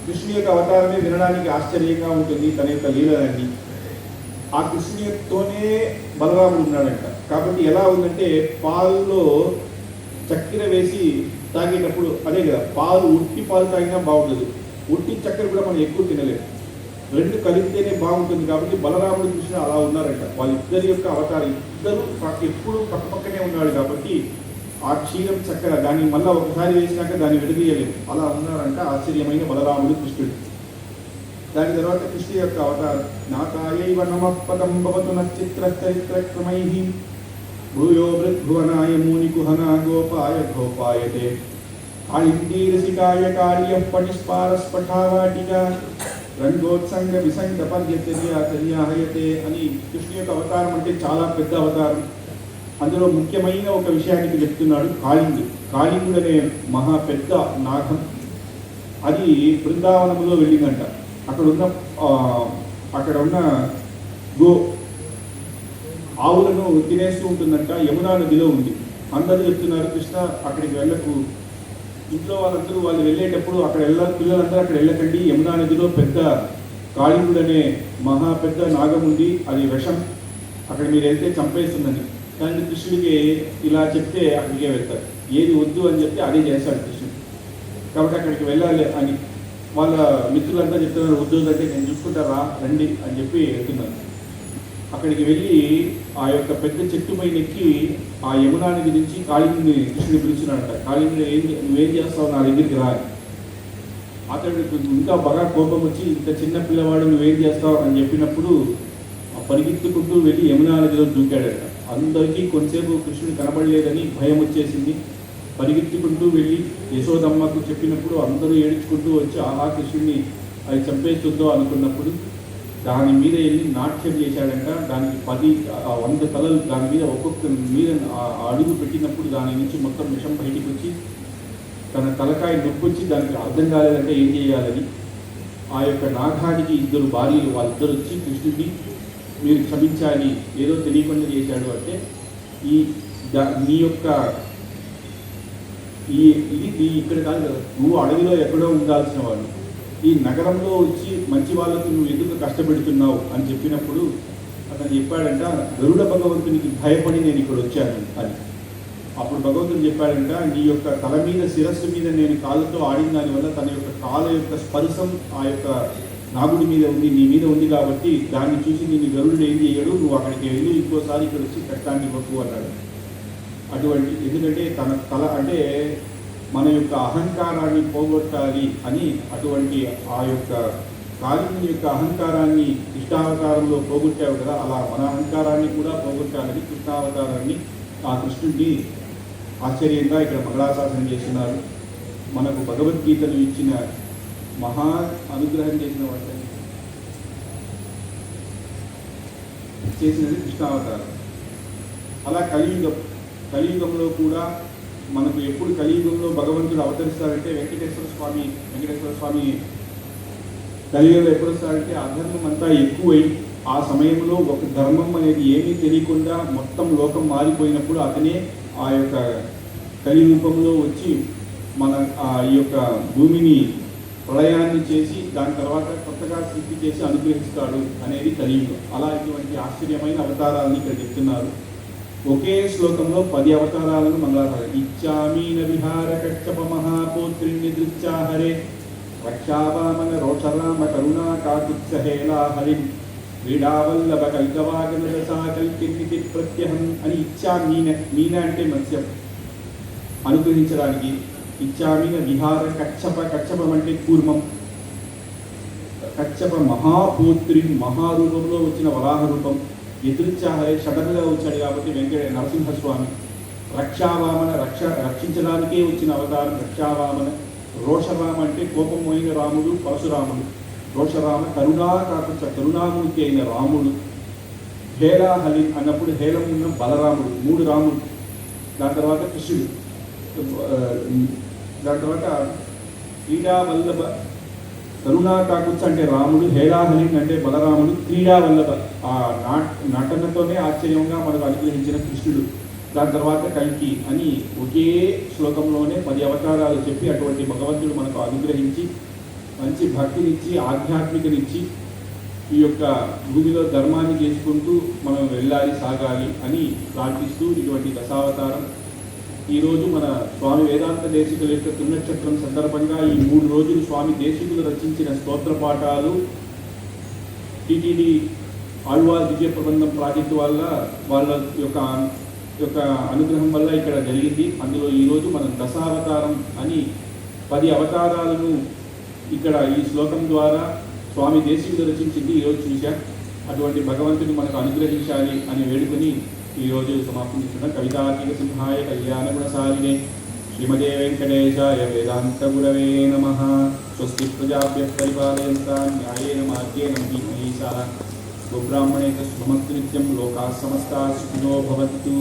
కృష్ణుని యొక్క అవతారమే వినడానికి ఆశ్చర్యంగా ఉంటుంది, తన యొక్క లీలలన్నీ. ఆ కృష్ణునితోనే బలరాముడు ఉన్నాడంట. కాబట్టి ఎలా ఉందంటే పాలలో చక్కెర వేసి తాగేటప్పుడు అదే కదా, పాలు ఉట్టి పాలు తాగినా బాగుండదు, ఉట్టి చక్కెర కూడా మనం ఎక్కువ తినలేము, రెండు కలిపితేనే బాగుంటుంది. కాబట్టి బలరాముడు కృష్ణుడు అలా ఉన్నారంట. వాళ్ళిద్దరి యొక్క అవతారం, ఇద్దరు ఎప్పుడు పక్కపక్కనే ఉన్నాడు కాబట్టి ఆ క్షీరం చక్కెర దాన్ని మళ్ళీ ఒకసారి వేసినాక దాన్ని విడదీయలేదు, అలా ఉన్నారంట ఆశ్చర్యమైన బలరాముడు కృష్ణుడు. దాని తర్వాత కృష్ణుడి యొక్క అవతారం నాకాయైవ నమః పదం భవతు నశ్చిత్రచరిత్రక్రమై భూయో భృద్భువనాయ మూనికుహనా గోపాయ గోపాయతే కాళిందీరసికాయ కార్య పటిస్పారస్ఫటావాటిగా రంగోత్సంగ విసంగ పర్యచర్యాహయతే అని. కృష్ణుడి యొక్క అవతారం అంటే చాలా పెద్ద అవతారం. అందులో ముఖ్యమైన ఒక విషయానికి చెప్తున్నాడు. కాళింగుడు అనే మహా పెద్ద నాగం, అది బృందావనంలో వెళ్ళిందంట. అక్కడ ఉన్న ఆవులను తినేస్తూ ఉంటుందంట. యమునా నదిలో ఉంది. అందరూ చెప్తున్నారు కృష్ణ అక్కడికి వెళ్ళకు, ఇంట్లో వాళ్ళందరూ వాళ్ళు వెళ్ళేటప్పుడు అక్కడ పిల్లలందరూ అక్కడ వెళ్ళకండి, యమునా నదిలో పెద్ద కాళింగుడు అనే మహా పెద్ద నాగం ఉంది, అది విషం, అక్కడ మీరు వెళ్తే చంపేస్తుందని. కానీ కృష్ణుడికి ఇలా చెప్తే అక్కడికే వెళ్తారు. ఏది వద్దు అని చెప్తే అదే చేస్తాడు కృష్ణుడు. కాబట్టి అక్కడికి వెళ్ళాలి అని వాళ్ళ మిత్రులంతా చెప్తున్నారు, వద్దు అంటే నేను చూసుకుంటారా రండి అని చెప్పి వెళ్తున్నాను. అక్కడికి వెళ్ళి ఆ యొక్క పెద్ద చెట్టు పైన ఎక్కి ఆ యమునా నది నుంచి కాళింగుని కృష్ణుని పిలుచున్నాడంట. కాళింగుడు నువ్వేం చేస్తావు, నా దగ్గరికి రా. అతడికి ఇంకా బాగా కోపం వచ్చి, ఇంత చిన్న పిల్లవాడు నువ్వేం చేస్తావు అని చెప్పినప్పుడు పరిగెత్తుకుంటూ వెళ్ళి యమునా నదిలో దూకాడట. అందరికీ కొంతసేపు కృష్ణుడు కనబడలేదని భయం వచ్చేసింది. పరిగెత్తుకుంటూ వెళ్ళి యశోదమ్మకు చెప్పినప్పుడు అందరూ ఏడ్చుకుంటూ వచ్చి ఆహా కృష్ణుడిని అది చంపేస్తుందో అనుకున్నప్పుడు దాని మీద వెళ్ళి నాట్యం చేశాడంట. దానికి 100 తలలు దాని మీద ఒక్కొక్క మీద అడుగు పెట్టినప్పుడు దాని నుంచి మొత్తం విషం బయటికి వచ్చి తన తలకాయ నొప్పి వచ్చి దానికి అర్థం కాలేదంటే ఏం చేయాలని ఆ యొక్క నాగానికి 2 భార్యలు వాళ్ళిద్దరు వచ్చి కృష్ణుడిని మీరు క్షమించాలి, ఏదో తెలియకుండా చేశాడు అంటే నీ యొక్క ఇది ఇక్కడ కాదు కదా, నువ్వు అడవిలో ఎక్కడో ఉండాల్సిన వాడు, ఈ నగరంలో వచ్చి మంచి వాళ్ళకి నువ్వు ఎందుకు కష్టపెడుతున్నావు అని చెప్పినప్పుడు అతను చెప్పాడంట, గరుడ భగవంతునికి భయపడి నేను ఇక్కడ వచ్చాను అని. అప్పుడు భగవంతుడు చెప్పాడంట, నీ యొక్క తల మీద శిరస్సు మీద నేను కాళ్ళతో ఆడిన దానివల్ల తన యొక్క కాళ్ళ యొక్క స్పర్శం ఆ యొక్క నాగుడి మీద ఉంది, నీ మీద ఉంది కాబట్టి దాన్ని చూసి నేను గరుడు ఏం చేయడు, నువ్వు అక్కడికి వెళ్ళి ఇంకోసారి ఇక్కడ వచ్చి కష్టాన్ని ఇవ్వకు అన్నాడు. అటువంటి ఎందుకంటే తన తల అంటే మన యొక్క అహంకారాన్ని పోగొట్టాలి అని అటువంటి ఆ యొక్క కాళింగుని యొక్క అహంకారాన్ని కృష్ణావతారంలో పోగొట్టావు కదా, అలా మన అహంకారాన్ని కూడా పోగొట్టాలని కృష్ణావతారాన్ని ఆ కృష్ణుడిని ఆశ్చర్యంగా ఇక్కడ మంగళాశాసనం చేస్తున్నారు. మనకు భగవద్గీతను ఇచ్చిన మహా అనుగ్రహం చేసిన వాటిని చేసినది కృష్ణావతారం. అలా కలియుగంలో కూడా మనకు ఎప్పుడు కలియుగంలో భగవంతుడు అవతరిస్తారంటే వెంకటేశ్వర స్వామి కలియుగంలో ఎప్పుడు వస్తారంటే అధర్మం అంతా ఎక్కువై ఆ సమయంలో ఒక ధర్మం అనేది ఏమీ తెలియకుండా మొత్తం లోకం మారిపోయినప్పుడు అతనే ఆ యొక్క కలియుగంలో వచ్చి మన ఈ యొక్క భూమిని ప్రళయాన్ని చేసి దాని తర్వాత కొత్తగా సృష్టి చేసి అనుగ్రహిస్తాడు అనేది కలియుగం. అలా ఇటువంటి ఆశ్చర్యమైన అవతారాలను ఇక్కడ చెప్తున్నారు. ఒకే శ్లోకంలో 10 అవతారాలను మంగళాశాసనం. ఇచ్చామీన విహార కచ్చప మహాపోత్రిని దృచ్చాహరే రక్షావామన రోషరామ కరుణా కాకుత్సహేలా హరి క్రీడావల్లభ కల్కవాగన దశా కల్కిన్నితి ప్రత్యహం అని మీన అంటే మత్స్యం అనుగ్రహించడానికి. ఇచ్చామీన విహార కచ్చపం అంటే కూర్మం. కచ్చప మహాపోత్రి మహారూపంలో వచ్చిన వరాహ రూపం. ఎదురుచ్చాహరే షడలుగా వచ్చాడు కాబట్టి నరసింహస్వామి. రక్షావామన రక్షించడానికే వచ్చిన అవతారం రక్షావామన. రోషరామ అంటే కోపమైన రాముడు పరశురాముడు. రోషరామ కరుణా కాకుత్స కరుణామూర్తి అయిన రాముడు. హేలాహలి అన్నప్పుడు హేలం ఉన్న బలరాముడు, 3 రాముడు. దాని తర్వాత కృష్ణుడు. దాని తర్వాత క్రీడావల్లభ కరుణా కాకుత్స అంటే రాముడు, హేలాహలి అంటే బలరాముడు, క్రీడావల్లభ ఆ నటనతోనే ఆశ్చర్యంగా మనకు అనుగ్రహించిన కృష్ణుడు. దాని తర్వాత కల్కి అని ఒకే శ్లోకంలోనే 10 అవతారాలు చెప్పి అటువంటి భగవంతుడు మనకు అనుగ్రహించి మంచి భక్తినిచ్చి ఆధ్యాత్మికనిచ్చి ఈ యొక్క భూమిలో ధర్మాన్ని చేసుకుంటూ మనం వెళ్ళాలి, సాగాలి అని ప్రార్థిస్తూ ఇటువంటి దశావతారం ఈరోజు మన స్వామి వేదాంత దేశికుల యొక్క పుణ్యక్షేత్రం సందర్భంగా ఈ 3 రోజులు స్వామి దేశికులు రచించిన స్తోత్ర పాఠాలు టీటీడీ ఆళ్వార్ విజయ ప్రబంధం ప్రాజెక్టు వల్ల వాళ్ళ యొక్క అనుగ్రహం వల్ల ఇక్కడ జరిగింది. అందులో ఈరోజు మనం దశావతారం అని 10 అవతారాలను ఇక్కడ ఈ శ్లోకం ద్వారా స్వామి దేశికులు రచించింది ఈరోజు చూశాం. అటువంటి భగవంతుని మనకు అనుగ్రహించాలి అని వేడుకొని ఈరోజు సమాప్తిస్తున్న కవితాతీత సింహాయ కళ్యాణ గుణశాలినే శ్రీమదే వెంకటేశాయ వేదాంత గురవే నమః. స్వస్తి ప్రజాభ్యః పరిపాలయంతాం న్యాయేన మార్గేణ మహీషాః. గోబ్రాహ్మణేభ్యః శుభమస్తు నిత్యం. లోకాః సమస్తాః సుఖినో భవంతు.